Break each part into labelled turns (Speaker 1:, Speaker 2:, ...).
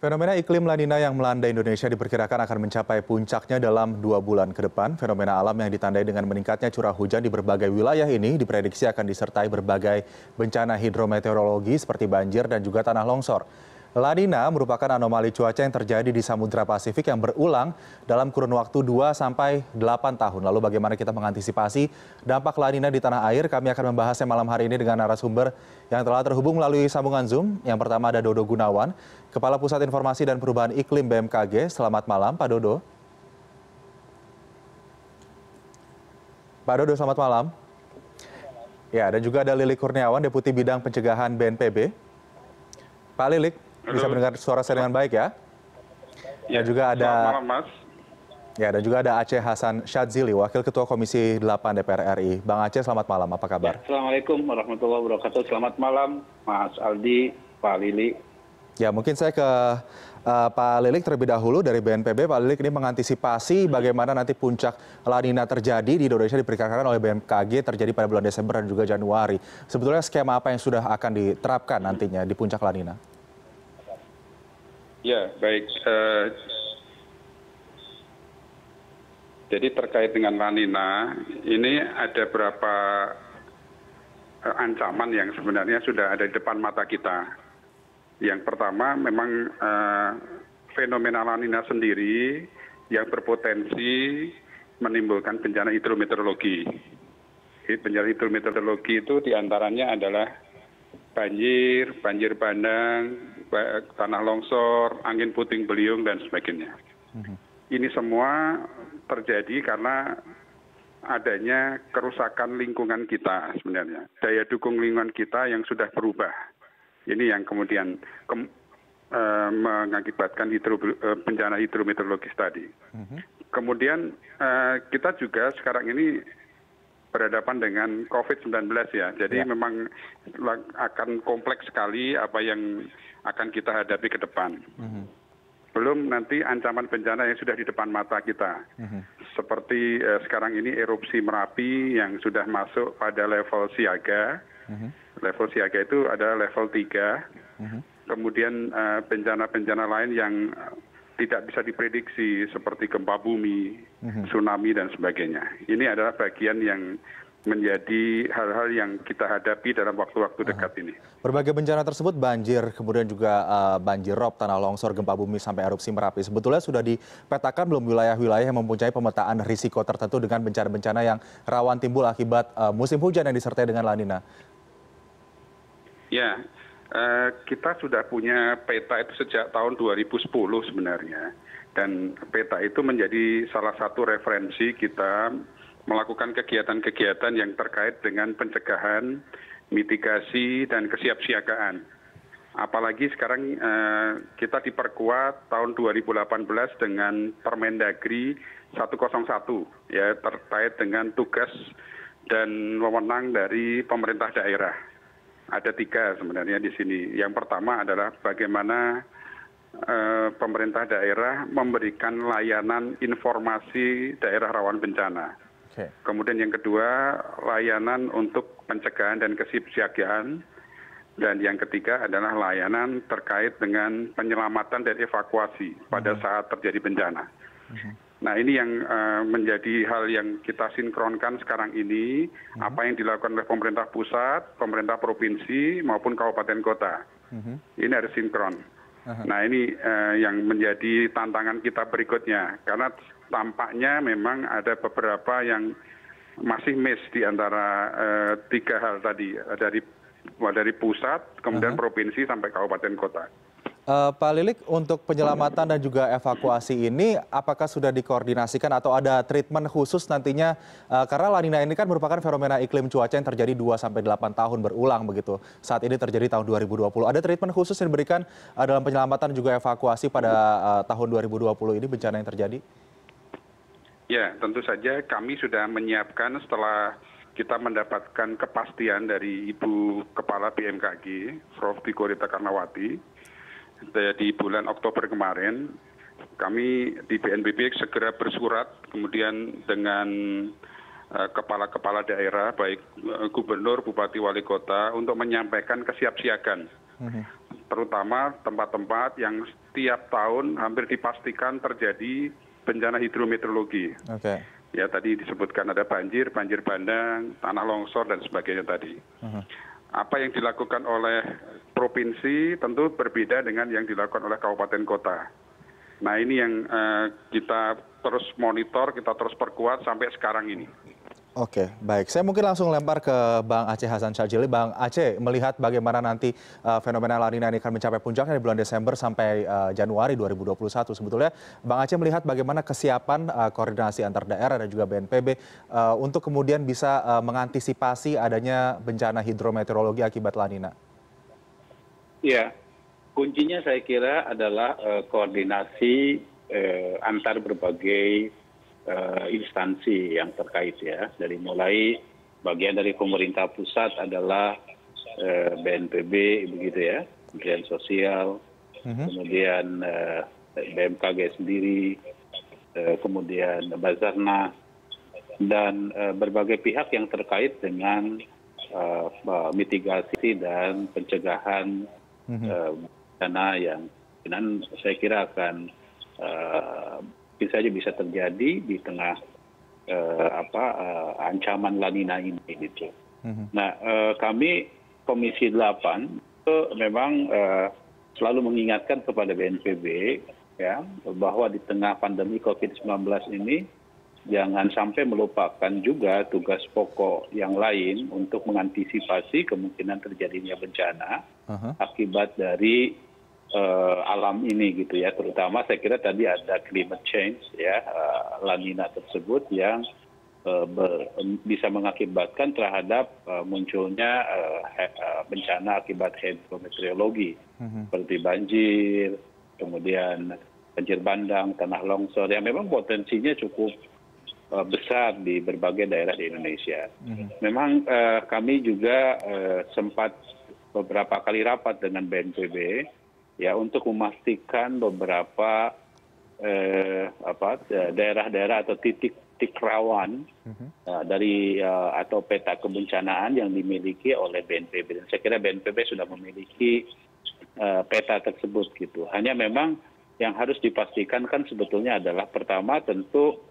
Speaker 1: Fenomena iklim La Nina yang melanda Indonesia diperkirakan akan mencapai puncaknya dalam 2 bulan ke depan. Fenomena alam yang ditandai dengan meningkatnya curah hujan di berbagai wilayah ini diprediksi akan disertai berbagai bencana hidrometeorologi seperti banjir dan juga tanah longsor. La Nina merupakan anomali cuaca yang terjadi di Samudra Pasifik yang berulang dalam kurun waktu 2 sampai 8 tahun. Lalu bagaimana kita mengantisipasi dampak La Nina di tanah air? Kami akan membahasnya malam hari ini dengan narasumber yang telah terhubung melalui sambungan Zoom. Yang pertama ada Dodo Gunawan, Kepala Pusat Informasi dan Perubahan Iklim BMKG. Selamat malam, Pak Dodo. Pak Dodo, selamat malam. Ya, dan juga ada Lilik Kurniawan, Deputi Bidang Pencegahan BNPB. Pak Lilik, bisa mendengar suara saya dengan baik ya?
Speaker 2: Ya,
Speaker 1: dan juga ada
Speaker 2: selamat malam, Mas.
Speaker 1: Ya, dan juga ada Aceh Hasan Syadzili, Wakil Ketua Komisi 8 DPR RI. Bang Aceh, selamat malam. Apa kabar?
Speaker 2: Ya, Assalamualaikum warahmatullahi wabarakatuh. Selamat malam, Mas Aldi, Pak Lili.
Speaker 1: Ya, mungkin saya ke Pak Lilik terlebih dahulu dari BNPB. Pak Lilik, ini mengantisipasi bagaimana nanti puncak La Nina terjadi di Indonesia diperkirakan oleh BMKG terjadi pada bulan Desember dan juga Januari. Sebetulnya skema apa yang sudah akan diterapkan nantinya di puncak La Nina?
Speaker 2: Ya, baik. Jadi terkait dengan La Nina, ini ada beberapa ancaman yang sebenarnya sudah ada di depan mata kita. Yang pertama, memang fenomena La Nina sendiri yang berpotensi menimbulkan bencana hidrometeorologi. Bencana hidrometeorologi itu diantaranya adalah banjir, banjir bandang, tanah longsor, angin puting beliung, dan sebagainya. Ini semua terjadi karena adanya kerusakan lingkungan kita sebenarnya. Daya dukung lingkungan kita yang sudah berubah. Ini yang kemudian mengakibatkan bencana hidrometeorologis tadi. Kemudian kita juga sekarang ini berhadapan dengan COVID-19 ya. Jadi memang akan kompleks sekali apa yang akan kita hadapi ke depan. Belum nanti ancaman bencana yang sudah di depan mata kita. Seperti sekarang ini erupsi Merapi yang sudah masuk pada level siaga. Level siaga itu adalah level 3. Kemudian bencana-bencana lain yang tidak bisa diprediksi seperti gempa bumi, tsunami, dan sebagainya. Ini adalah bagian yang menjadi hal-hal yang kita hadapi dalam waktu-waktu dekat ini.
Speaker 1: Berbagai bencana tersebut, banjir, kemudian juga banjir rob, tanah longsor, gempa bumi, sampai erupsi Merapi. Sebetulnya sudah dipetakan belum wilayah-wilayah yang mempunyai pemetaan risiko tertentu dengan bencana-bencana yang rawan timbul akibat musim hujan yang disertai dengan La Nina?
Speaker 2: Ya, kita sudah punya peta itu sejak tahun 2010 sebenarnya. Dan peta itu menjadi salah satu referensi kita melakukan kegiatan-kegiatan yang terkait dengan pencegahan, mitigasi, dan kesiapsiagaan. Apalagi sekarang kita diperkuat tahun 2018 dengan Permendagri 101 ya, terkait dengan tugas dan wewenang dari pemerintah daerah. Ada 3 sebenarnya di sini. Yang pertama adalah bagaimana pemerintah daerah memberikan layanan informasi daerah rawan bencana. Kemudian yang kedua, layanan untuk pencegahan dan kesiapsiagaan. Dan yang ketiga adalah layanan terkait dengan penyelamatan dan evakuasi pada saat terjadi bencana. Nah, ini yang menjadi hal yang kita sinkronkan sekarang ini, apa yang dilakukan oleh pemerintah pusat, pemerintah provinsi, maupun kabupaten kota. Ini harus sinkron. Nah, ini yang menjadi tantangan kita berikutnya, karena tampaknya memang ada beberapa yang masih miss di antara 3 hal tadi, dari pusat, kemudian provinsi, sampai kabupaten kota.
Speaker 1: Pak Lilik, untuk penyelamatan dan juga evakuasi ini, apakah sudah dikoordinasikan atau ada treatment khusus nantinya? Karena La Nina ini kan merupakan fenomena iklim cuaca yang terjadi 2-8 tahun berulang begitu. Saat ini terjadi tahun 2020. Ada treatment khusus yang diberikan dalam penyelamatan dan juga evakuasi pada tahun 2020 ini bencana yang terjadi?
Speaker 2: Ya, tentu saja kami sudah menyiapkan setelah kita mendapatkan kepastian dari Ibu Kepala BMKG, Prof. Diko Rita Karnawati, di bulan Oktober kemarin. Kami di BNPB segera bersurat kemudian dengan kepala-kepala daerah, baik gubernur, bupati, wali kota, untuk menyampaikan kesiapsiagaan terutama tempat-tempat yang setiap tahun hampir dipastikan terjadi bencana hidrometeorologi.
Speaker 1: Oke.
Speaker 2: Ya tadi disebutkan ada banjir, banjir bandang, tanah longsor dan sebagainya tadi. Apa yang dilakukan oleh provinsi tentu berbeda dengan yang dilakukan oleh kabupaten kota. Nah ini yang kita terus monitor, kita terus perkuat sampai sekarang ini.
Speaker 1: Oke, baik. Saya mungkin langsung lempar ke Bang Aceh Hasan Syadzili. Bang Aceh, melihat bagaimana nanti fenomena La Nina ini akan mencapai puncaknya di bulan Desember sampai Januari 2021. Sebetulnya Bang Aceh melihat bagaimana kesiapan koordinasi antar daerah dan juga BNPB untuk kemudian bisa mengantisipasi adanya bencana hidrometeorologi akibat La Nina.
Speaker 3: Ya, kuncinya saya kira adalah koordinasi antar berbagai instansi yang terkait ya, dari mulai bagian dari pemerintah pusat adalah BNPB begitu ya, Kementerian Sosial, kemudian BMKG sendiri, kemudian Basarnas dan berbagai pihak yang terkait dengan mitigasi dan pencegahan bencana yang saya kira akan saja bisa terjadi di tengah ancaman La Nina ini gitu. Nah, kami Komisi 8 itu memang selalu mengingatkan kepada BNPB ya bahwa di tengah pandemi COVID-19 ini jangan sampai melupakan juga tugas pokok yang lain untuk mengantisipasi kemungkinan terjadinya bencana akibat dari alam ini gitu ya, terutama saya kira tadi ada climate change ya, La Nina tersebut yang bisa mengakibatkan terhadap munculnya bencana akibat hidrometeorologi seperti banjir, kemudian banjir bandang, tanah longsor yang memang potensinya cukup besar di berbagai daerah di Indonesia. Memang kami juga sempat beberapa kali rapat dengan BNPB ya untuk memastikan beberapa daerah-daerah atau titik rawan dari atau peta kebencanaan yang dimiliki oleh BNPB. Dan saya kira BNPB sudah memiliki peta tersebut gitu. Hanya memang yang harus dipastikan kan sebetulnya adalah pertama tentu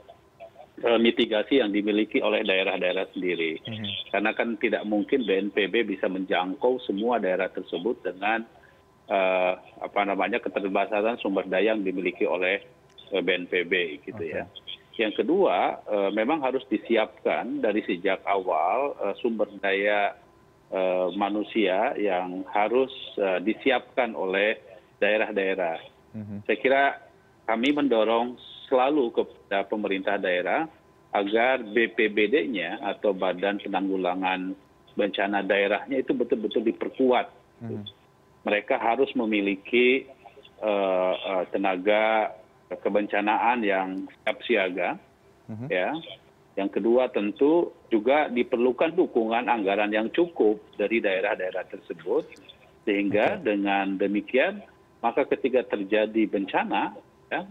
Speaker 3: mitigasi yang dimiliki oleh daerah-daerah sendiri. Karena kan tidak mungkin BNPB bisa menjangkau semua daerah tersebut dengan keterbatasan sumber daya yang dimiliki oleh BNPB gitu ya. Yang kedua, memang harus disiapkan dari sejak awal sumber daya manusia yang harus disiapkan oleh daerah-daerah. Saya kira kami mendorong selalu kepada pemerintah daerah agar BPBD-nya atau Badan Penanggulangan Bencana daerahnya itu betul-betul diperkuat. Mereka harus memiliki tenaga kebencanaan yang siap siaga, ya. Yang kedua tentu juga diperlukan dukungan anggaran yang cukup dari daerah-daerah tersebut, sehingga dengan demikian maka ketika terjadi bencana, ya,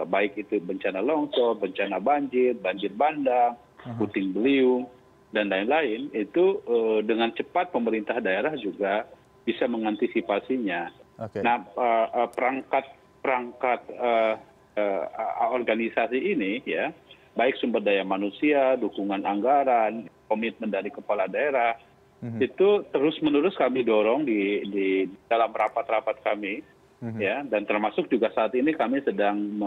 Speaker 3: baik itu bencana longsor, bencana banjir, banjir bandang, puting beliung dan lain-lain, itu dengan cepat pemerintah daerah juga bisa mengantisipasinya. Nah, perangkat organisasi ini ya, baik sumber daya manusia, dukungan anggaran, komitmen dari kepala daerah, itu terus-menerus kami dorong di dalam rapat-rapat kami, ya, dan termasuk juga saat ini kami sedang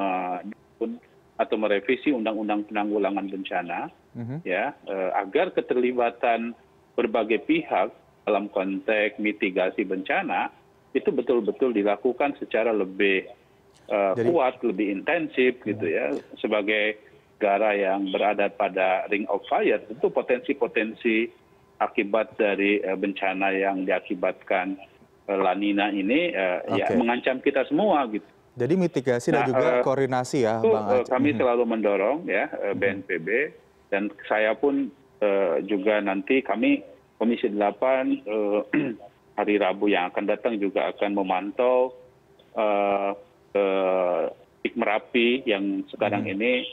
Speaker 3: merevisi Undang-Undang Penanggulangan Bencana, ya, agar keterlibatan berbagai pihak dalam konteks mitigasi bencana itu betul-betul dilakukan secara lebih kuat, lebih intensif gitu ya. Sebagai negara yang berada pada ring of fire, itu potensi-potensi akibat dari bencana yang diakibatkan La Nina ini ya mengancam kita semua gitu.
Speaker 1: Jadi mitigasi dan juga koordinasi ya, Bang Aceh.
Speaker 2: Kami selalu mendorong ya BNPB, dan saya pun juga nanti kami Komisi 8 hari Rabu yang akan datang juga akan memantau titik Merapi yang sekarang ini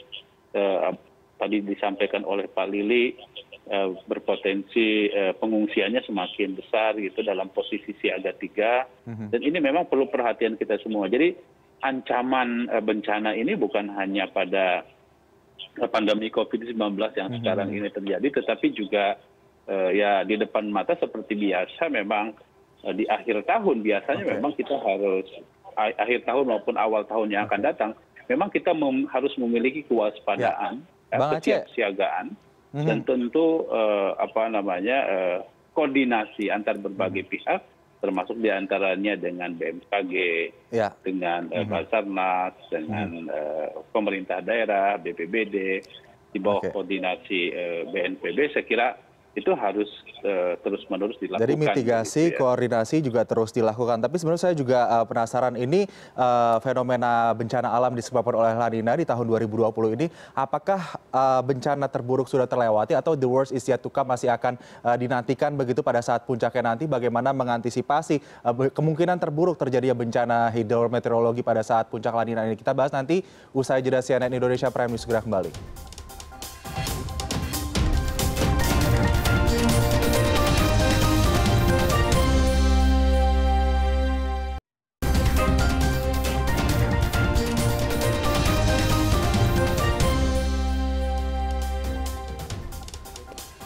Speaker 2: tadi disampaikan oleh Pak Lili
Speaker 3: berpotensi pengungsiannya semakin besar gitu dalam posisi siaga 3. Dan ini memang perlu perhatian kita semua. Jadi ancaman bencana ini bukan hanya pada pandemi COVID-19 yang sekarang ini terjadi, tetapi juga ya di depan mata seperti biasa memang di akhir tahun biasanya memang kita harus akhir tahun maupun awal tahun yang akan datang memang kita harus memiliki kewaspadaan, kesiapsiagaan dan tentu koordinasi antar berbagai pihak termasuk diantaranya dengan BMKG, dengan Basarnas, dengan pemerintah daerah, BPBD, di bawah koordinasi BNPB, saya kira itu harus terus-menerus dilakukan.
Speaker 1: Jadi mitigasi, koordinasi juga terus dilakukan. Tapi sebenarnya saya juga penasaran ini fenomena bencana alam disebabkan oleh La Nina di tahun 2020 ini, apakah bencana terburuk sudah terlewati atau the worst is yet to come masih akan dinantikan begitu pada saat puncaknya nanti? Bagaimana mengantisipasi kemungkinan terburuk terjadinya bencana hidrometeorologi pada saat puncak La Nina ini? Kita bahas nanti usai jeda CNN Indonesia Prime News, segera kembali.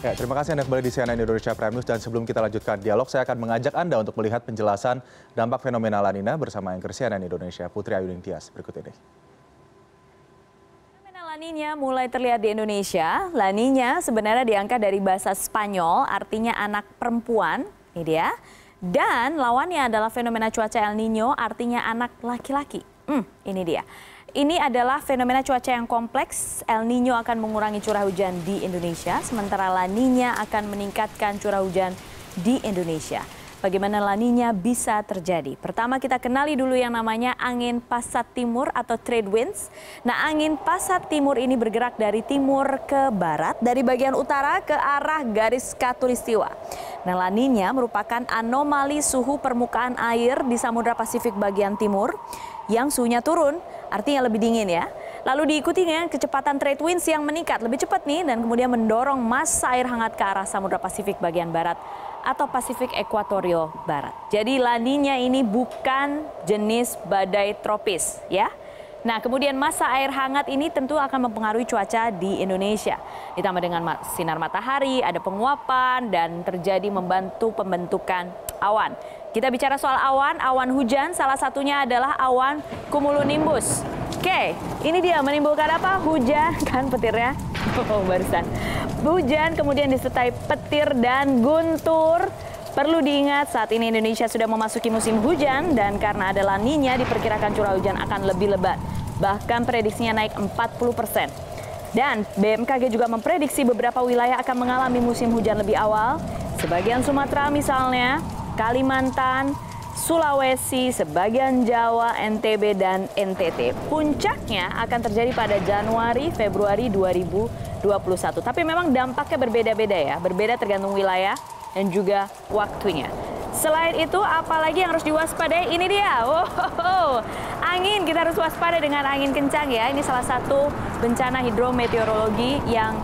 Speaker 1: Ya, terima kasih Anda kembali di CNN Indonesia Prime News, dan sebelum kita lanjutkan dialog, saya akan mengajak Anda untuk melihat penjelasan dampak fenomena La Nina bersama anchor CNN Indonesia Putri Ayuning Tias berikut ini.
Speaker 4: Fenomena La Nina mulai terlihat di Indonesia. La Nina sebenarnya diangkat dari bahasa Spanyol, artinya anak perempuan, ini dia. Dan lawannya adalah fenomena cuaca El Nino, artinya anak laki-laki. Ini dia. Ini adalah fenomena cuaca yang kompleks. El Nino akan mengurangi curah hujan di Indonesia, sementara La Nina akan meningkatkan curah hujan di Indonesia. Bagaimana La Nina bisa terjadi? Pertama kita kenali dulu yang namanya angin pasat timur atau trade winds. Nah, angin pasat timur ini bergerak dari timur ke barat, dari bagian utara ke arah garis khatulistiwa. Nah, La Nina merupakan anomali suhu permukaan air di Samudra Pasifik bagian timur yang suhunya turun, artinya lebih dingin ya. Lalu diikuti dengan kecepatan trade winds yang meningkat lebih cepat nih, dan kemudian mendorong massa air hangat ke arah Samudra Pasifik bagian barat atau Pasifik Ekuatorio Barat. Jadi La Nina ini bukan jenis badai tropis ya. Nah, kemudian massa air hangat ini tentu akan mempengaruhi cuaca di Indonesia. Ditambah dengan sinar matahari, ada penguapan, dan terjadi membantu pembentukan awan. Kita bicara soal awan, awan hujan salah satunya adalah awan cumulonimbus. Oke, ini dia menimbulkan apa? Hujan, kan petirnya? Barusan. Hujan kemudian disertai petir dan guntur. Perlu diingat saat ini Indonesia sudah memasuki musim hujan, dan karena ada La Nina diperkirakan curah hujan akan lebih lebat. Bahkan prediksinya naik 40%. Dan BMKG juga memprediksi beberapa wilayah akan mengalami musim hujan lebih awal. Sebagian Sumatera misalnya, Kalimantan, Sulawesi, sebagian Jawa, NTB, dan NTT. Puncaknya akan terjadi pada Januari, Februari 2021. Tapi memang dampaknya berbeda-beda ya, berbeda tergantung wilayah dan juga waktunya. Selain itu, apalagi yang harus diwaspadai? Ini dia, angin. Kita harus waspada dengan angin kencang ya. Ini salah satu bencana hidrometeorologi yang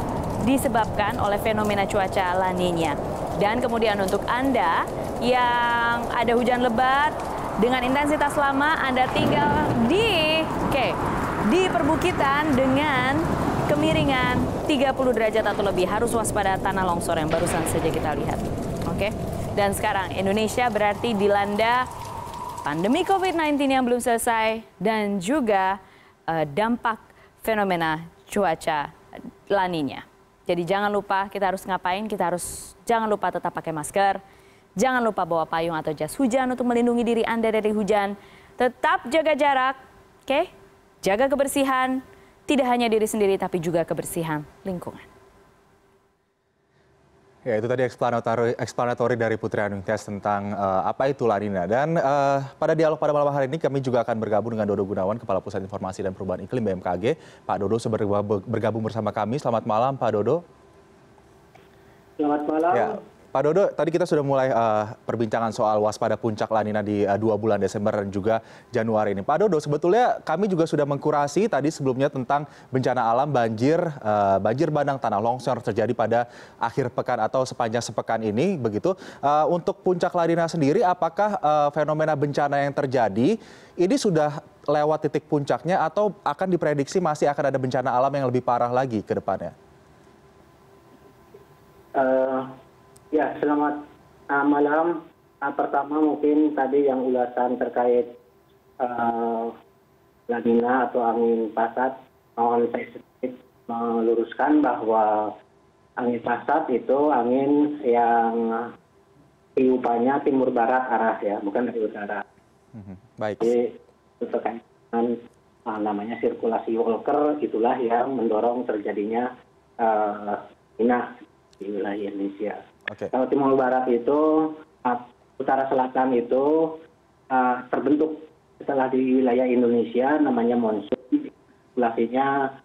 Speaker 4: disebabkan oleh fenomena cuaca La Nina. Dan kemudian untuk Anda yang ada hujan lebat dengan intensitas lama, Anda tinggal di perbukitan dengan kemiringan 30 derajat atau lebih, harus waspada tanah longsor yang barusan saja kita lihat. Oke. Dan sekarang Indonesia berarti dilanda pandemi COVID-19 yang belum selesai dan juga dampak fenomena cuaca La Nina. Jadi jangan lupa kita harus ngapain? Jangan lupa tetap pakai masker. Jangan lupa bawa payung atau jas hujan untuk melindungi diri Anda dari hujan. Tetap jaga jarak, oke? Jaga kebersihan, tidak hanya diri sendiri tapi juga kebersihan lingkungan.
Speaker 1: Ya, itu tadi eksplanatori dari Putri Ayuning Tias tentang apa itu La Nina. Dan pada dialog pada malam hari ini kami juga akan bergabung dengan Dodo Gunawan, Kepala Pusat Informasi dan Perubahan Iklim BMKG. Pak Dodo bergabung bersama kami. Selamat malam Pak Dodo.
Speaker 5: Selamat malam.
Speaker 1: Ya, Pak Dodo, tadi kita sudah mulai perbincangan soal waspada puncak La Nina di 2 bulan Desember dan juga Januari ini. Pak Dodo, sebetulnya kami juga sudah mengkurasi tadi sebelumnya tentang bencana alam banjir, banjir bandang tanah longsor terjadi pada akhir pekan atau sepanjang sepekan ini. Begitu. Untuk puncak La Nina sendiri, apakah fenomena bencana yang terjadi ini sudah lewat titik puncaknya atau akan diprediksi masih akan ada bencana alam yang lebih parah lagi ke depannya?
Speaker 5: Ya, selamat malam. Pertama mungkin tadi yang ulasan terkait La Nina atau angin pasat, mohon saya sedikit meluruskan bahwa angin pasat itu angin yang tiupannya timur barat arah ya, bukan dari utara.
Speaker 1: Baik.
Speaker 5: Jadi itu terkait dengan namanya sirkulasi Walker, itulah yang mendorong terjadinya Nina di wilayah Indonesia.
Speaker 1: Okay.
Speaker 5: Kalau timur barat itu, utara selatan itu terbentuk setelah di wilayah Indonesia namanya monsun, sirkulasinya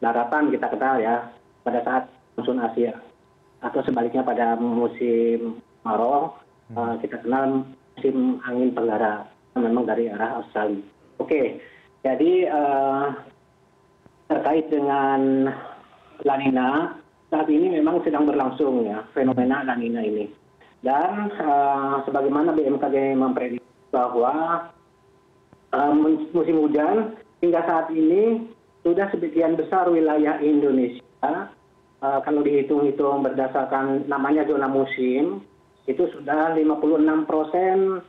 Speaker 5: daratan kita kenal ya pada saat monsun Asia, atau sebaliknya pada musim kemarau kita kenal musim angin tenggara, memang dari arah Australia. Oke, jadi terkait dengan La Nina, saat ini memang sedang berlangsung ya fenomena La Nina ini. Dan sebagaimana BMKG memprediksi bahwa musim hujan hingga saat ini sudah sebagian besar wilayah Indonesia, kalau dihitung-hitung berdasarkan namanya zona musim, itu sudah 56%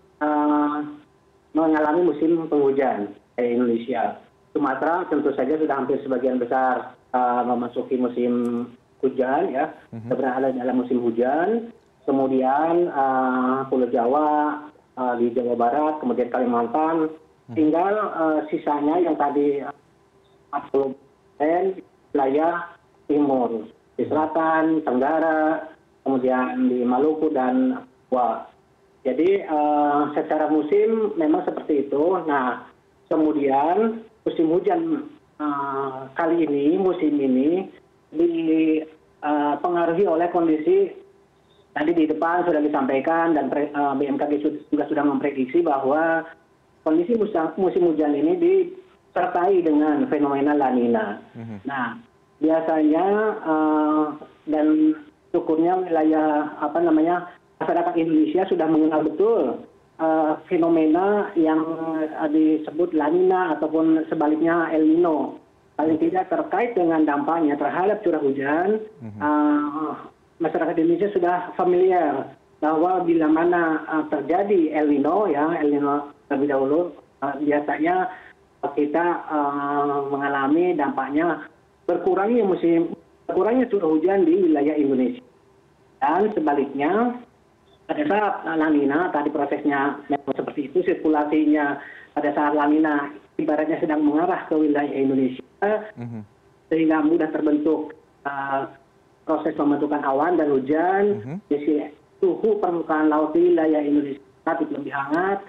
Speaker 5: mengalami musim penghujan di Indonesia. Sumatera tentu saja sudah hampir sebagian besar memasuki musim hujan ya, berada dalam musim hujan. Kemudian Pulau Jawa, di Jawa Barat, kemudian Kalimantan, tinggal sisanya yang tadi 40% wilayah timur, di selatan, tenggara, kemudian di Maluku dan Papua. Jadi secara musim memang seperti itu. Nah, kemudian musim hujan kali ini, musim ini dipengaruhi oleh kondisi tadi di depan sudah disampaikan dan BMKG juga sudah memprediksi bahwa kondisi musim hujan ini disertai dengan fenomena La Nina. Nah, biasanya dan syukurnya wilayah masyarakat Indonesia sudah mengenal betul fenomena yang disebut La Nina ataupun sebaliknya El Nino. Paling tidak terkait dengan dampaknya terhadap curah hujan, masyarakat Indonesia sudah familiar bahwa bila mana terjadi El Nino ya, El Nino terlebih dahulu, biasanya kita mengalami dampaknya berkurangnya curah hujan di wilayah Indonesia. Dan sebaliknya, pada saat La Nina, tadi prosesnya memang seperti itu, sirkulasinya pada saat La Nina ibaratnya sedang mengarah ke wilayah Indonesia, sehingga mudah terbentuk proses pembentukan awan dan hujan, suhu permukaan laut di wilayah Indonesia relatif lebih hangat,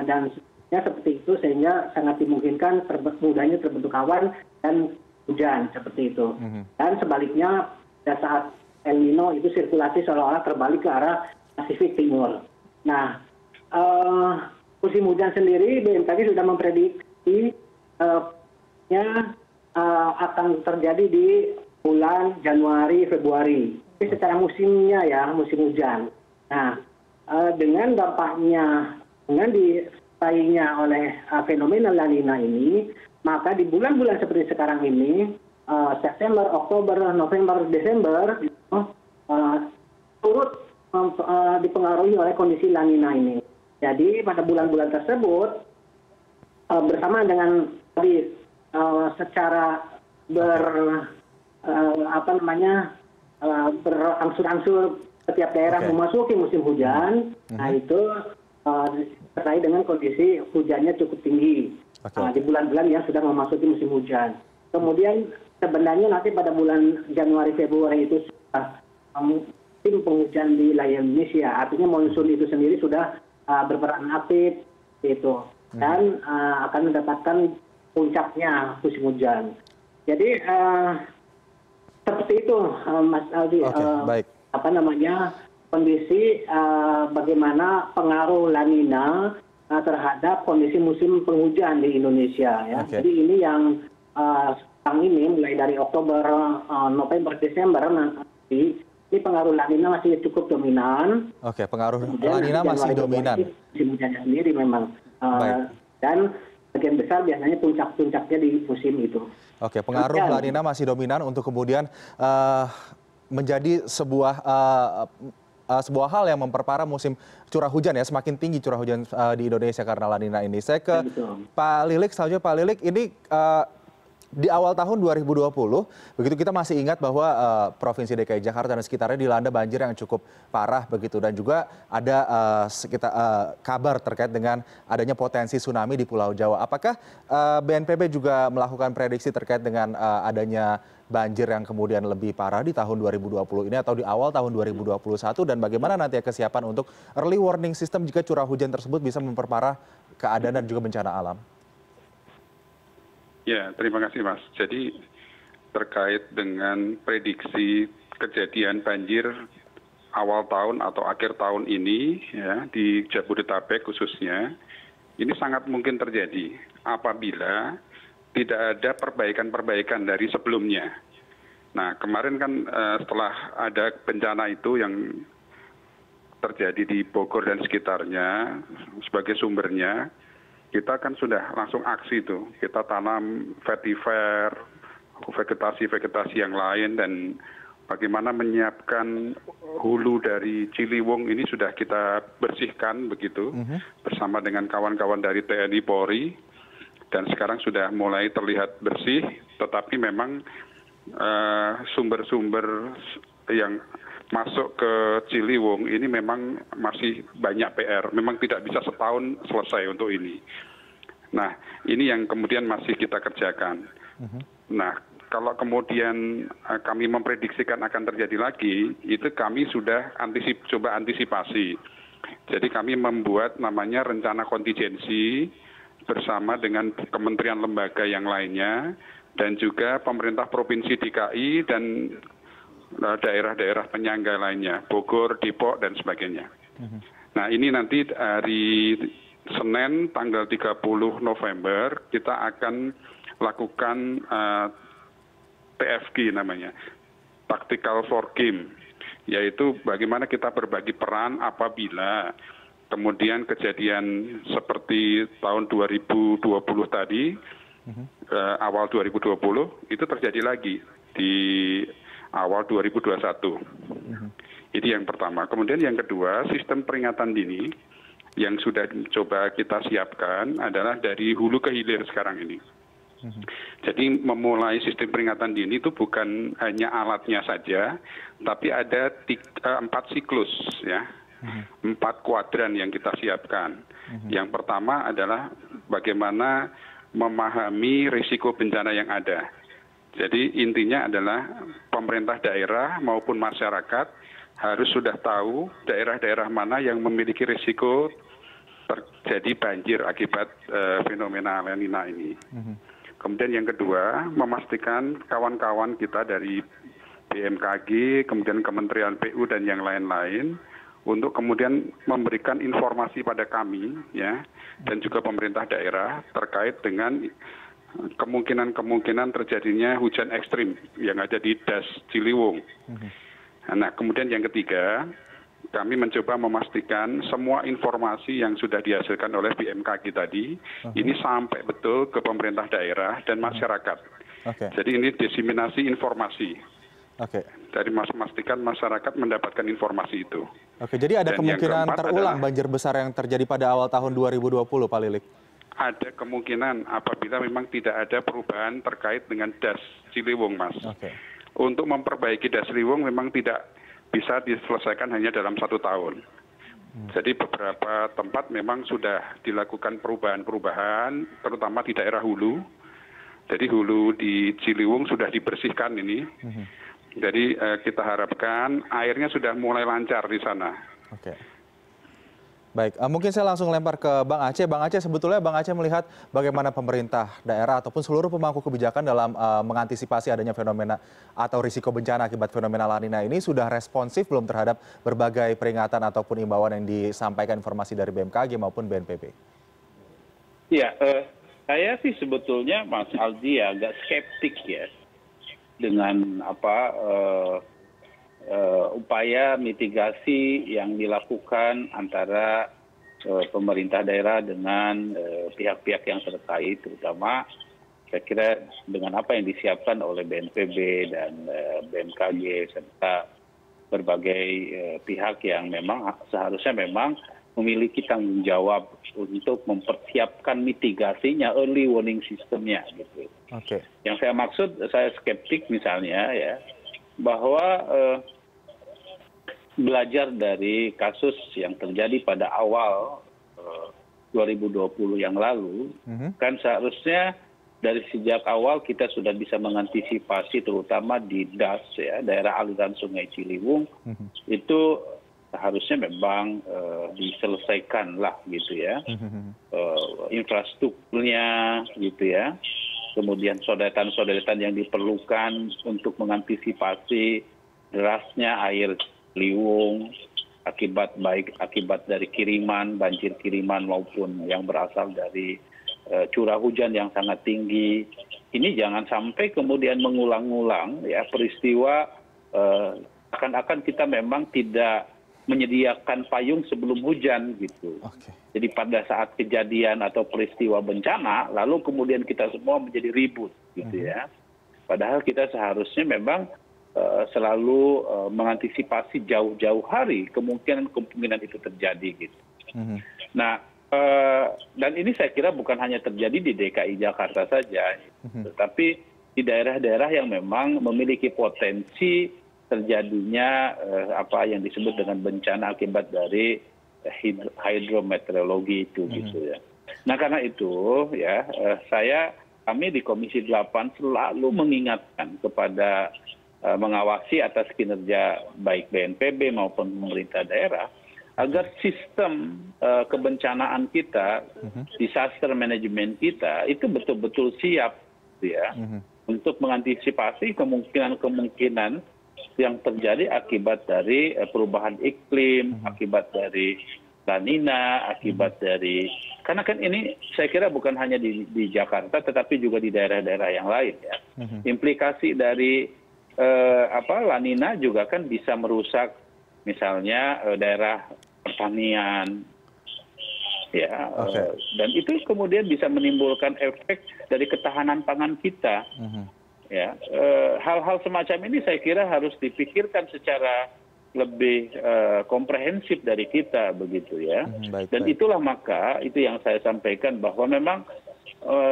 Speaker 5: dan seperti itu sehingga sangat dimungkinkan mudahnya terbentuk awan dan hujan seperti itu. Dan sebaliknya pada saat El Nino itu sirkulasi seolah-olah terbalik ke arah Pasifik Timur. Nah, musim hujan sendiri BMKG sudah memprediksi akan terjadi di bulan Januari, Februari. Ini secara musimnya ya, musim hujan. Nah, dengan dampaknya, dengan disertainya oleh fenomena La Nina ini, maka di bulan-bulan seperti sekarang ini, September, Oktober, November, Desember, turut dipengaruhi oleh kondisi La Nina ini. Jadi pada bulan-bulan tersebut, bersama dengan tadi secara berangsur-angsur setiap daerah memasuki musim hujan, nah itu terkait dengan kondisi hujannya cukup tinggi di bulan-bulan yang sudah memasuki musim hujan. Kemudian sebenarnya nanti pada bulan Januari Februari itu sudah musim penghujan di wilayah Indonesia, artinya monsun itu sendiri sudah berperan aktif gitu, dan akan mendapatkan puncaknya musim hujan. Jadi seperti itu, Mas Aldi.
Speaker 1: Baik.
Speaker 5: kondisi bagaimana pengaruh La Nina terhadap kondisi musim penghujan di Indonesia. Ya.
Speaker 1: Okay.
Speaker 5: Jadi ini yang sekarang ini mulai dari Oktober, November, Desember nanti ini pengaruh La Nina masih cukup dominan.
Speaker 1: Oke, pengaruh
Speaker 5: Kemudian
Speaker 1: La Nina masih
Speaker 5: Januari,
Speaker 1: dominan.
Speaker 5: Musim hujannya sendiri memang.
Speaker 1: Baik.
Speaker 5: Dan bagian besar biasanya puncak-puncaknya di musim itu.
Speaker 1: Oke, pengaruh La Nina masih dominan untuk kemudian menjadi sebuah hal yang memperparah musim curah hujan ya, semakin tinggi curah hujan di Indonesia karena La Nina ini. Saya ke Pak Lilik, selanjutnya Pak Lilik, ini di awal tahun 2020, begitu kita masih ingat bahwa Provinsi DKI Jakarta dan sekitarnya dilanda banjir yang cukup parah begitu, dan juga ada kabar terkait dengan adanya potensi tsunami di Pulau Jawa. Apakah BNPB juga melakukan prediksi terkait dengan adanya banjir yang kemudian lebih parah di tahun 2020 ini atau di awal tahun 2021, dan bagaimana nanti kesiapan untuk early warning system jika curah hujan tersebut bisa memperparah keadaan dan juga bencana alam?
Speaker 2: Ya, terima kasih Mas. Jadi terkait dengan prediksi kejadian banjir awal tahun atau akhir tahun ini ya, di Jabodetabek khususnya, ini sangat mungkin terjadi apabila tidak ada perbaikan-perbaikan dari sebelumnya. Nah, kemarin kan setelah ada bencana itu yang terjadi di Bogor dan sekitarnya sebagai sumbernya, kita kan sudah langsung aksi tuh. Kita tanam vetiver, vegetasi-vegetasi yang lain, dan bagaimana menyiapkan hulu dari Ciliwung ini sudah kita bersihkan begitu bersama dengan kawan-kawan dari TNI Polri, dan sekarang sudah mulai terlihat bersih, tetapi memang sumber-sumber yang masuk ke Ciliwung ini memang masih banyak PR, memang tidak bisa setahun selesai untuk ini. Nah, ini yang kemudian masih kita kerjakan. Nah, kalau kemudian kami memprediksikan akan terjadi lagi, itu kami sudah coba antisipasi. Jadi kami membuat namanya rencana kontingensi bersama dengan kementerian lembaga yang lainnya, dan juga pemerintah Provinsi DKI dan daerah-daerah penyangga lainnya, Bogor, Depok, dan sebagainya. Nah, ini nanti hari Senin tanggal 30 November kita akan lakukan TFG namanya, Tactical for Game, yaitu bagaimana kita berbagi peran apabila kemudian kejadian seperti tahun 2020 tadi, awal 2020, itu terjadi lagi di awal 2021. Ini yang pertama. Kemudian yang kedua, sistem peringatan dini yang sudah coba kita siapkan adalah dari hulu ke hilir sekarang ini. Jadi memulai sistem peringatan dini itu bukan hanya alatnya saja, tapi ada 4 siklus ya, 4 kuadran yang kita siapkan. Yang pertama adalah bagaimana memahami risiko bencana yang ada. Jadi intinya adalah pemerintah daerah maupun masyarakat harus sudah tahu daerah-daerah mana yang memiliki risiko terjadi banjir akibat fenomena La Nina ini. Kemudian yang kedua, memastikan kawan-kawan kita dari BMKG, kemudian Kementerian PU dan yang lain-lain, untuk kemudian memberikan informasi pada kami ya, dan juga pemerintah daerah terkait dengan kemungkinan terjadinya hujan ekstrim yang ada di Das Ciliwung. Nah, kemudian yang ketiga, kami mencoba memastikan semua informasi yang sudah dihasilkan oleh BMKG tadi, ini sampai betul ke pemerintah daerah dan masyarakat. Jadi ini diseminasi informasi. Dari memastikan masyarakat mendapatkan informasi itu.
Speaker 1: Jadi ada kemungkinan terulang banjir besar yang terjadi pada awal tahun 2020, Pak Lilik?
Speaker 2: Ada kemungkinan apabila memang tidak ada perubahan terkait dengan Das Ciliwung, Mas. Untuk memperbaiki Das Ciliwung memang tidak bisa diselesaikan hanya dalam 1 tahun. Jadi beberapa tempat memang sudah dilakukan perubahan-perubahan, terutama di daerah hulu. Jadi hulu di Ciliwung sudah dibersihkan ini. Jadi kita harapkan airnya sudah mulai lancar di sana.
Speaker 1: Baik, mungkin saya langsung lempar ke Bang Aceh. Bang Aceh, sebetulnya Bang Aceh melihat bagaimana pemerintah daerah ataupun seluruh pemangku kebijakan dalam mengantisipasi adanya fenomena atau risiko bencana akibat fenomena La Nina ini sudah responsif belum terhadap berbagai peringatan ataupun imbauan yang disampaikan informasi dari BMKG maupun BNPB?
Speaker 3: Ya, saya sih sebetulnya Mas Aldi agak skeptik ya dengan upaya mitigasi yang dilakukan antara pemerintah daerah dengan pihak-pihak yang terkait, terutama saya kira dengan apa yang disiapkan oleh BNPB dan BMKG serta berbagai pihak yang memang seharusnya memang memiliki tanggung jawab untuk mempersiapkan mitigasinya, early warning systemnya gitu.
Speaker 1: Oke.
Speaker 3: Yang saya maksud, saya skeptik misalnya ya, bahwa belajar dari kasus yang terjadi pada awal 2020 yang lalu, kan seharusnya dari sejak awal kita sudah bisa mengantisipasi terutama di DAS ya, daerah aliran Sungai Ciliwung, itu seharusnya memang diselesaikan lah gitu ya, infrastrukturnya gitu ya, kemudian sodetan-sodetan yang diperlukan untuk mengantisipasi derasnya air Ciliwung akibat dari kiriman, banjir kiriman maupun yang berasal dari curah hujan yang sangat tinggi. Ini jangan sampai kemudian mengulang-ulang ya peristiwa akan kita memang tidak menyediakan payung sebelum hujan gitu. Jadi pada saat kejadian atau peristiwa bencana, lalu kemudian kita semua menjadi ribut gitu ya. Padahal kita seharusnya memang selalu mengantisipasi jauh-jauh hari kemungkinan itu terjadi gitu. Nah, dan ini saya kira bukan hanya terjadi di DKI Jakarta saja, tetapi di daerah-daerah yang memang memiliki potensi terjadinya apa yang disebut dengan bencana akibat dari hidrometeorologi itu gitu ya. Nah karena itu ya kami di Komisi 8 selalu mengingatkan kepada mengawasi atas kinerja baik BNPB maupun pemerintah daerah agar sistem kebencanaan kita, disaster management kita itu betul-betul siap ya untuk mengantisipasi kemungkinan yang terjadi akibat dari perubahan iklim, akibat dari La Nina, akibat dari karena kan ini saya kira bukan hanya di Jakarta tetapi juga di daerah-daerah yang lain ya. Implikasi dari La Nina juga kan bisa merusak misalnya daerah pertanian ya, dan itu kemudian bisa menimbulkan efek dari ketahanan pangan kita. Ya, hal-hal semacam ini saya kira harus dipikirkan secara lebih komprehensif dari kita begitu ya. Dan itulah maka itu yang saya sampaikan bahwa memang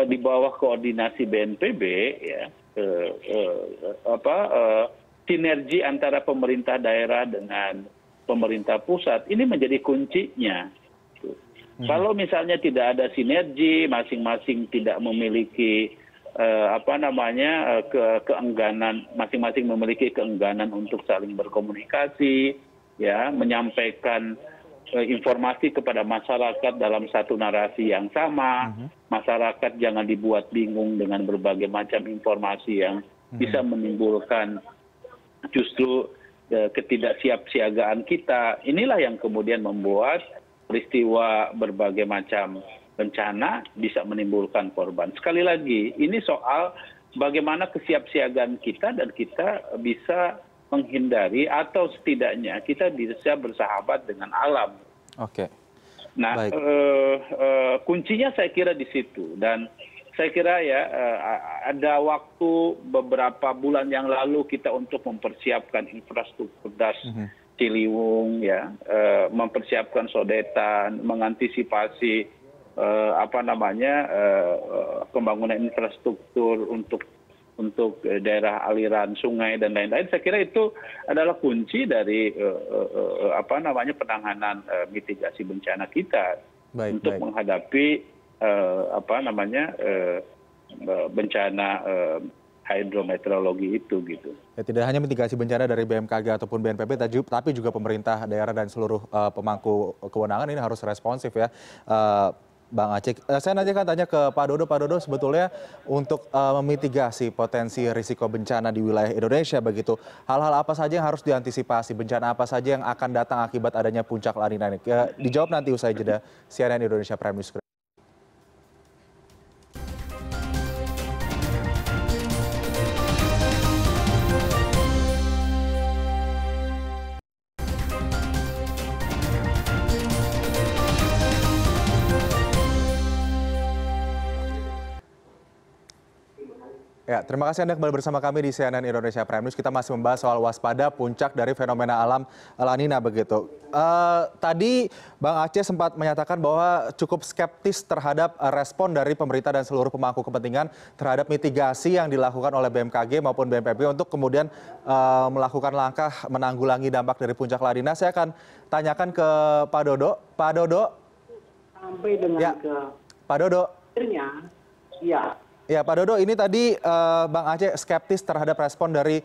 Speaker 3: di bawah koordinasi BNPB ya, sinergi antara pemerintah daerah dengan pemerintah pusat ini menjadi kuncinya. Kalau misalnya tidak ada sinergi, masing-masing tidak memiliki keengganan, masing-masing memiliki keengganan untuk saling berkomunikasi, ya, menyampaikan informasi kepada masyarakat dalam satu narasi yang sama. Masyarakat jangan dibuat bingung dengan berbagai macam informasi yang bisa menimbulkan justru ketidaksiapsiagaan kita. Inilah yang kemudian membuat peristiwa berbagai macam bencana bisa menimbulkan korban. Sekali lagi, ini soal bagaimana kesiapsiagaan kita dan kita bisa menghindari atau setidaknya kita bisa bersahabat dengan alam.
Speaker 1: Oke.
Speaker 3: Nah, kuncinya saya kira di situ dan saya kira ya ada waktu beberapa bulan yang lalu kita untuk mempersiapkan infrastruktur DAS Ciliwung ya, mempersiapkan sodetan, mengantisipasi pembangunan infrastruktur untuk daerah aliran sungai dan lain-lain. Saya kira itu adalah kunci dari penanganan mitigasi bencana kita untuk menghadapi bencana hidrometeorologi itu gitu.
Speaker 1: Ya, tidak hanya mitigasi bencana dari BMKG ataupun BNPB, tapi juga pemerintah daerah dan seluruh pemangku kewenangan ini harus responsif ya. Bang Aceh, saya nanti akan tanya ke Pak Dodo. Pak Dodo, sebetulnya untuk memitigasi potensi risiko bencana di wilayah Indonesia begitu, hal-hal apa saja yang harus diantisipasi, bencana apa saja yang akan datang akibat adanya puncak La Nina ini? Dijawab nanti usai jeda CNN Indonesia Prime News. Ya, terima kasih Anda kembali bersama kami di CNN Indonesia Prime News. Kita masih membahas soal waspada puncak dari fenomena alam La Nina begitu. Tadi Bang Aceh sempat menyatakan bahwa cukup skeptis terhadap respon dari pemerintah dan seluruh pemangku kepentingan terhadap mitigasi yang dilakukan oleh BMKG maupun BNPB untuk kemudian melakukan langkah menanggulangi dampak dari puncak La Nina. Saya akan tanyakan ke Pak Dodo. Pak Dodo.
Speaker 5: Sampai dengan
Speaker 1: ya, Pak Dodo.
Speaker 5: Ya.
Speaker 1: Ya, Pak Dodo, ini tadi Bang Aceh skeptis terhadap respon dari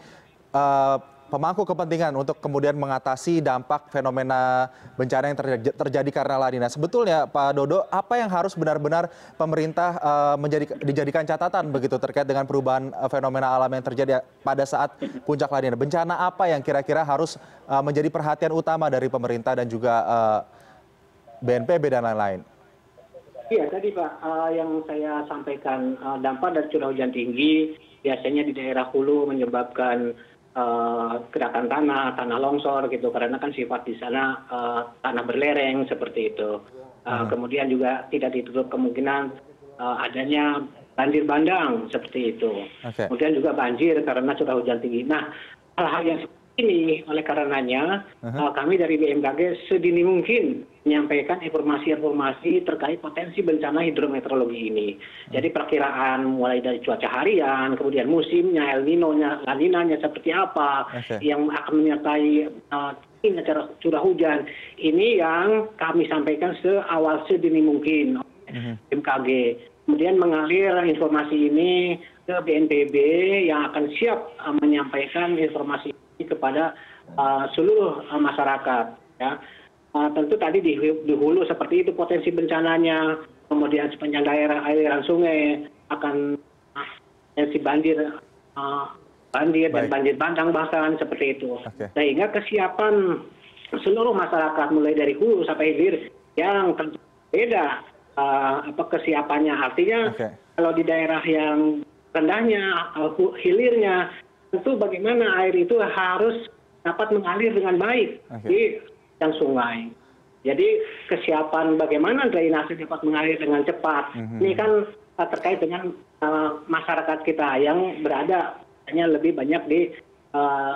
Speaker 1: pemangku kepentingan untuk kemudian mengatasi dampak fenomena bencana yang terjadi karena La Nina. Sebetulnya, Pak Dodo, apa yang harus benar-benar pemerintah dijadikan catatan begitu terkait dengan perubahan fenomena alam yang terjadi pada saat puncak La Nina? Bencana apa yang kira-kira harus menjadi perhatian utama dari pemerintah dan juga BNPB dan lain-lain?
Speaker 5: Iya, tadi Pak, yang saya sampaikan dampak dari curah hujan tinggi biasanya di daerah hulu menyebabkan gerakan tanah longsor gitu, karena kan sifat di sana tanah berlereng seperti itu. Kemudian juga tidak ditutup kemungkinan adanya banjir bandang seperti itu. Kemudian juga banjir karena curah hujan tinggi. Nah, hal-hal yang seperti ini oleh karenanya kami dari BMKG sedini mungkin menyampaikan informasi-informasi terkait potensi bencana hidrometeorologi ini. Jadi perkiraan mulai dari cuaca harian, kemudian musimnya, El Nino-nya, La Nina-nya seperti apa, yang akan menyertai curah hujan. Ini yang kami sampaikan seawal sedini mungkin oleh BMKG. Kemudian mengalir informasi ini ke BNPB yang akan siap menyampaikan informasi ini kepada seluruh masyarakat. Ya. Tentu tadi di hulu seperti itu potensi bencananya, kemudian sepanjang daerah aliran sungai akan potensi banjir dan banjir bandang bahkan seperti itu. Sehingga kesiapan seluruh masyarakat mulai dari hulu sampai hilir yang beda kesiapannya. Artinya kalau di daerah yang rendahnya, hilirnya, tentu bagaimana air itu harus dapat mengalir dengan baik di yang sungai. Jadi kesiapan bagaimana drainase dapat mengalir dengan cepat. Ini kan terkait dengan masyarakat kita yang berada hanya lebih banyak di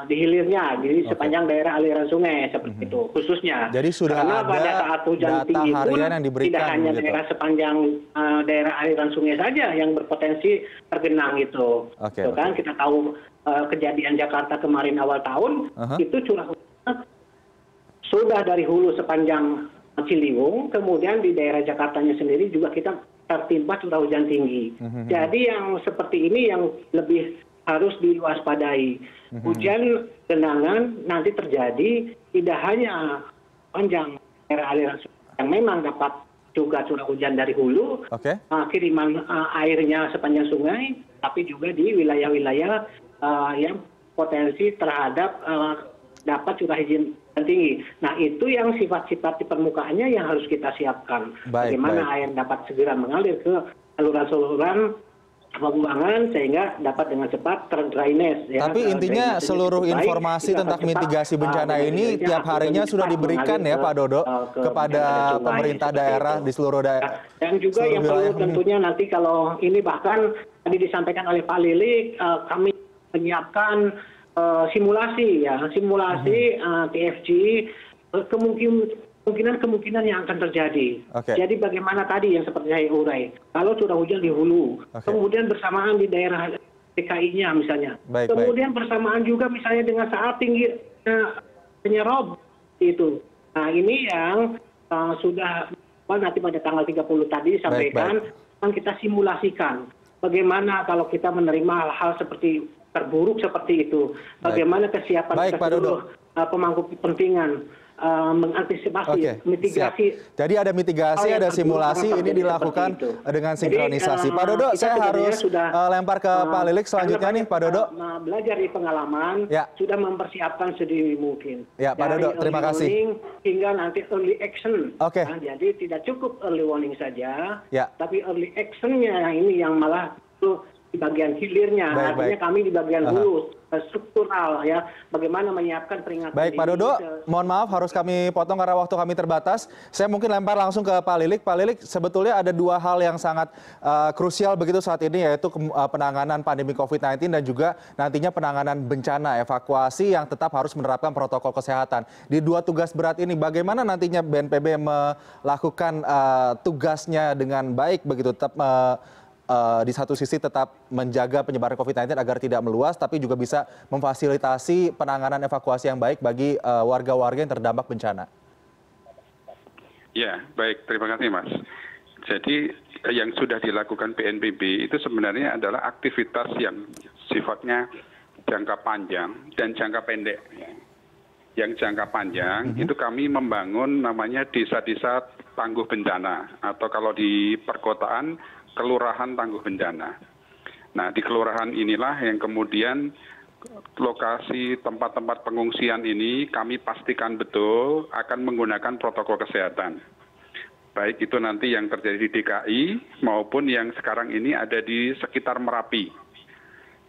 Speaker 5: hilirnya, di sepanjang daerah aliran sungai seperti itu khususnya.
Speaker 1: Jadi sudah
Speaker 5: karena
Speaker 1: ada
Speaker 5: pada saat hujan tinggi pun
Speaker 1: yang diberikan,
Speaker 5: tidak hanya
Speaker 1: gitu.
Speaker 5: daerah sepanjang daerah aliran sungai saja yang berpotensi tergenang itu. Kan kita tahu kejadian Jakarta kemarin awal tahun itu curah hujan sudah dari hulu sepanjang Ciliwung, kemudian di daerah Jakartanya sendiri juga kita tertimpa curah hujan tinggi. Jadi yang seperti ini yang lebih harus diwaspadai. Hujan genangan nanti terjadi tidak hanya panjang daerah aliran sungai yang memang dapat juga curah hujan dari hulu, kiriman airnya sepanjang sungai, tapi juga di wilayah-wilayah yang potensi terhadap dapat curah hujan tinggi. Nah, itu yang sifat-sifat di permukaannya yang harus kita siapkan. Bagaimana air dapat segera mengalir ke saluran-saluran pembuangan sehingga dapat dengan cepat terdrainase. Ya,
Speaker 1: tapi intinya seluruh informasi tentang mitigasi bencana ini tiap harinya sudah diberikan ya Pak Dodo kepada pemerintah daerah di seluruh daerah.
Speaker 5: Dan juga yang perlu tentunya nanti kalau ini bahkan tadi disampaikan oleh Pak Lilik, kami menyiapkan simulasi TFG kemungkinan yang akan terjadi. Jadi bagaimana tadi yang seperti saya urai, kalau curah hujan di hulu, kemudian bersamaan di daerah DKI-nya misalnya, kemudian bersamaan juga misalnya dengan saat tinggi penyerob itu. Nah ini yang sudah nanti pada tanggal 30 tadi disampaikan, kita simulasikan bagaimana kalau kita menerima hal-hal seperti terburuk seperti itu, bagaimana kesiapan kita seluruh pemangku kepentingan mengantisipasi, mitigasi.
Speaker 1: Jadi ada mitigasi, ada simulasi, ini dilakukan dengan sinkronisasi. Pak Dodo, saya harus lempar ke Pak Lilik selanjutnya nih, Pak Dodo.
Speaker 5: Belajar di pengalaman, sudah mempersiapkan sedini mungkin.
Speaker 1: Ya, Pak Dodo, terima kasih.
Speaker 5: Hingga nanti early action.
Speaker 1: Nah,
Speaker 5: jadi tidak cukup early warning saja, tapi early action-nya ini yang malah itu di bagian hilirnya. Artinya kami di bagian hulu struktural ya, bagaimana menyiapkan peringatan.
Speaker 1: Baik, Pak Dodo, mohon maaf harus kami potong karena waktu kami terbatas. Saya mungkin lempar langsung ke Pak Lilik. Pak Lilik, sebetulnya ada dua hal yang sangat krusial begitu saat ini, yaitu penanganan pandemi COVID-19 dan juga nantinya penanganan bencana, evakuasi yang tetap harus menerapkan protokol kesehatan. Di dua tugas berat ini, bagaimana nantinya BNPB melakukan tugasnya dengan baik begitu, tetap di satu sisi tetap menjaga penyebaran COVID-19 agar tidak meluas, tapi juga bisa memfasilitasi penanganan evakuasi yang baik bagi warga-warga yang terdampak bencana.
Speaker 2: Ya, baik. Terima kasih, Mas. Jadi yang sudah dilakukan BNPB itu sebenarnya adalah aktivitas yang sifatnya jangka panjang dan jangka pendek. Yang jangka panjang itu kami membangun namanya desa-desa tangguh bencana, atau kalau di perkotaan kelurahan tangguh bencana. Nah, di kelurahan inilah yang kemudian lokasi tempat-tempat pengungsian ini kami pastikan betul akan menggunakan protokol kesehatan. Baik itu nanti yang terjadi di DKI maupun yang sekarang ini ada di sekitar Merapi.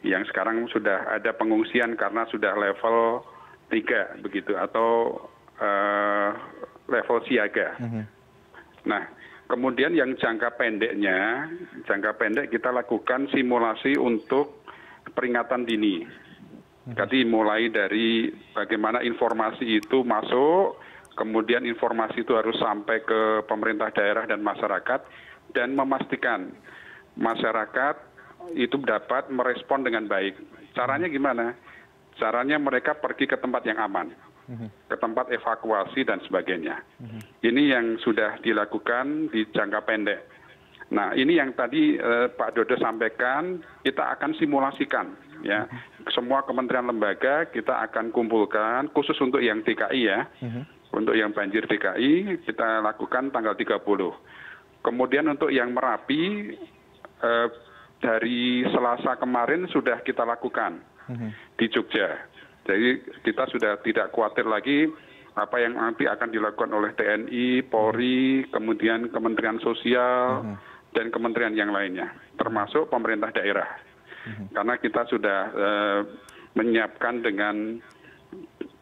Speaker 2: Yang sekarang sudah ada pengungsian karena sudah level 3 begitu, atau level siaga. Nah, kemudian yang jangka pendeknya, jangka pendek kita lakukan simulasi untuk peringatan dini. Jadi mulai dari bagaimana informasi itu masuk, kemudian informasi itu harus sampai ke pemerintah daerah dan masyarakat, dan memastikan masyarakat itu dapat merespon dengan baik. Caranya gimana? Caranya mereka pergi ke tempat yang aman, ke tempat evakuasi dan sebagainya. Ini yang sudah dilakukan di jangka pendek. Nah, ini yang tadi Pak Dodo sampaikan, kita akan simulasikan ya. Semua kementerian lembaga kita akan kumpulkan khusus untuk yang DKI ya. Untuk yang banjir DKI kita lakukan tanggal 30. Kemudian untuk yang Merapi dari Selasa kemarin sudah kita lakukan di Jogja. Jadi kita sudah tidak khawatir lagi apa yang nanti akan dilakukan oleh TNI, Polri, kemudian Kementerian Sosial, dan kementerian yang lainnya, termasuk pemerintah daerah. Karena kita sudah menyiapkan dengan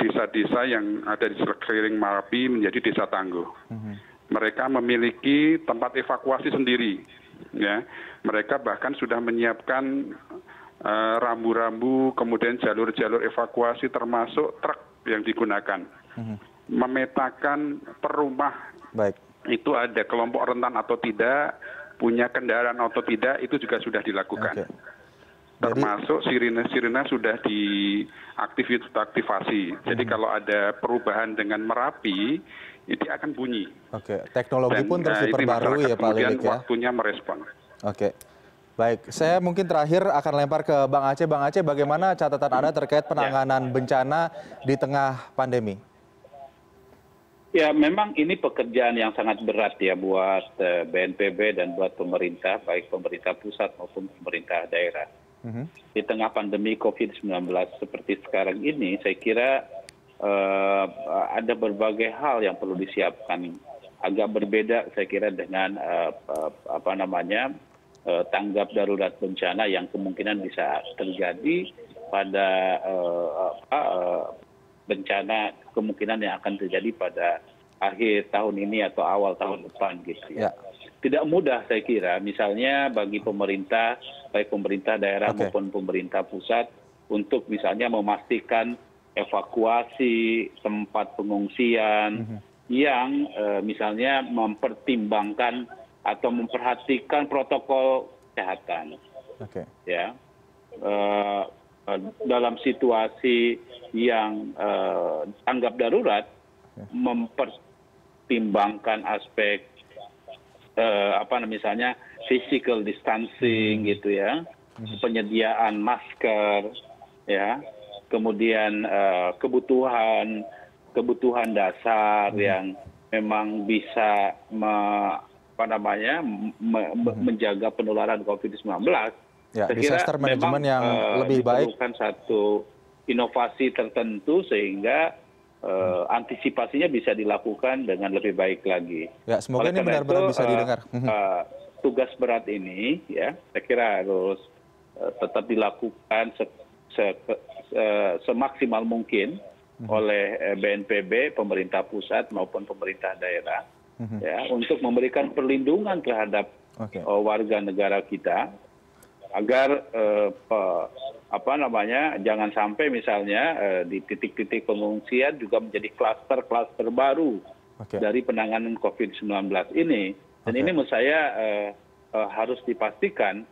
Speaker 2: desa-desa yang ada di sekeliling Merapi menjadi desa tangguh. Mereka memiliki tempat evakuasi sendiri. Ya. Mereka bahkan sudah menyiapkan rambu-rambu, kemudian jalur-jalur evakuasi termasuk truk yang digunakan. Memetakan per rumah itu ada kelompok rentan atau tidak, punya kendaraan atau tidak, itu juga sudah dilakukan. Termasuk sirine-sirine sudah diaktifasi. Jadi kalau ada perubahan dengan Merapi, itu akan bunyi.
Speaker 1: Teknologi pun terus diperbarui ya Pak Lilik ya.
Speaker 2: Waktunya merespon.
Speaker 1: Baik, saya mungkin terakhir akan lempar ke Bang Aceh. Bang Aceh, bagaimana catatan Anda terkait penanganan bencana di tengah pandemi?
Speaker 3: Ya, memang ini pekerjaan yang sangat berat ya buat BNPB dan buat pemerintah, baik pemerintah pusat maupun pemerintah daerah. Di tengah pandemi COVID-19 seperti sekarang ini, saya kira ada berbagai hal yang perlu disiapkan. Agak berbeda saya kira dengan tanggap darurat bencana yang kemungkinan bisa terjadi pada bencana kemungkinan yang akan terjadi pada akhir tahun ini atau awal tahun depan gitu ya. Tidak mudah saya kira, misalnya bagi pemerintah, baik pemerintah daerah maupun pemerintah pusat, untuk misalnya memastikan evakuasi tempat pengungsian yang misalnya mempertimbangkan atau memperhatikan protokol kesehatan. Ya. Dalam situasi yang tanggap darurat, mempertimbangkan aspek misalnya physical distancing gitu ya, penyediaan masker, ya, kemudian kebutuhan dasar yang memang bisa menjaga penularan COVID-19.
Speaker 1: Ya,
Speaker 3: Saya kira
Speaker 1: disaster management yang lebih baik.
Speaker 3: Diperlukan satu inovasi tertentu sehingga antisipasinya bisa dilakukan dengan lebih baik lagi.
Speaker 1: Ya, semoga ini benar-benar bisa didengar.
Speaker 3: Tugas berat ini, ya, saya kira harus tetap dilakukan semaksimal mungkin oleh BNPB, pemerintah pusat maupun pemerintah daerah, ya, untuk memberikan perlindungan terhadap warga negara kita agar jangan sampai misalnya di titik-titik pengungsian juga menjadi klaster-klaster baru dari penanganan COVID-19 ini. Dan ini menurut saya harus dipastikan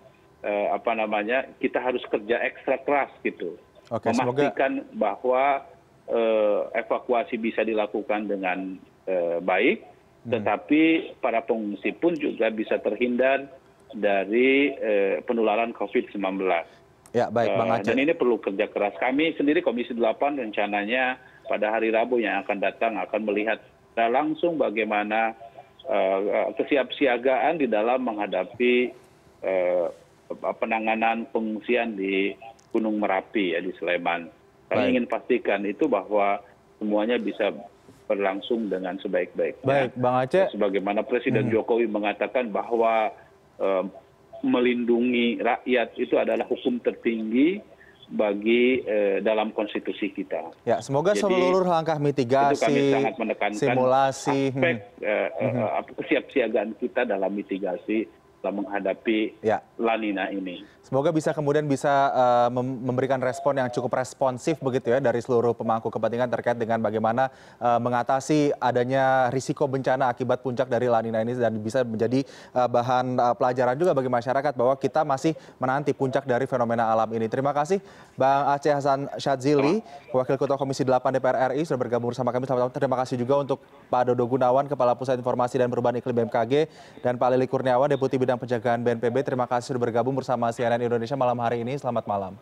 Speaker 3: kita harus kerja ekstra keras gitu, memastikan bahwa evakuasi bisa dilakukan dengan baik, tetapi para pengungsi pun juga bisa terhindar dari penularan COVID-19.
Speaker 1: Ya, baik, Bang Aceh.
Speaker 3: Dan ini perlu kerja keras. Kami sendiri Komisi 8 rencananya pada hari Rabu yang akan datang akan melihat langsung bagaimana kesiapsiagaan di dalam menghadapi penanganan pengungsian di Gunung Merapi, ya, di Sleman. Kami ingin pastikan itu bahwa semuanya bisa berlangsung dengan sebaik-baiknya.
Speaker 1: Baik, Bang Aceh.
Speaker 3: Sebagaimana Presiden Jokowi mengatakan bahwa melindungi rakyat itu adalah hukum tertinggi bagi dalam konstitusi kita.
Speaker 1: Ya, semoga seluruh langkah mitigasi,
Speaker 3: itu kami sangat menekankan
Speaker 1: simulasi,
Speaker 3: aspek kesiapsiagaan kita dalam mitigasi dalam menghadapi La Nina ini.
Speaker 1: Semoga kemudian bisa memberikan respon yang cukup responsif begitu ya dari seluruh pemangku kepentingan terkait dengan bagaimana mengatasi adanya risiko bencana akibat puncak dari La Nina ini, dan bisa menjadi bahan pelajaran juga bagi masyarakat bahwa kita masih menanti puncak dari fenomena alam ini. Terima kasih Bang Aceh Hasan Syadzili, Wakil Ketua Komisi 8 DPR RI sudah bergabung bersama kami. Terima kasih juga untuk Pak Dodo Gunawan, Kepala Pusat Informasi dan Perubahan Iklim BMKG, dan Pak Lili Kurniawan, Deputi Bidang Pencegahan BNPB. Terima kasih sudah bergabung bersama CNN Indonesia malam hari ini. Selamat malam.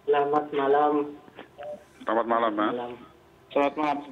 Speaker 5: Selamat malam.
Speaker 2: Selamat malam, Mas.
Speaker 3: Selamat malam.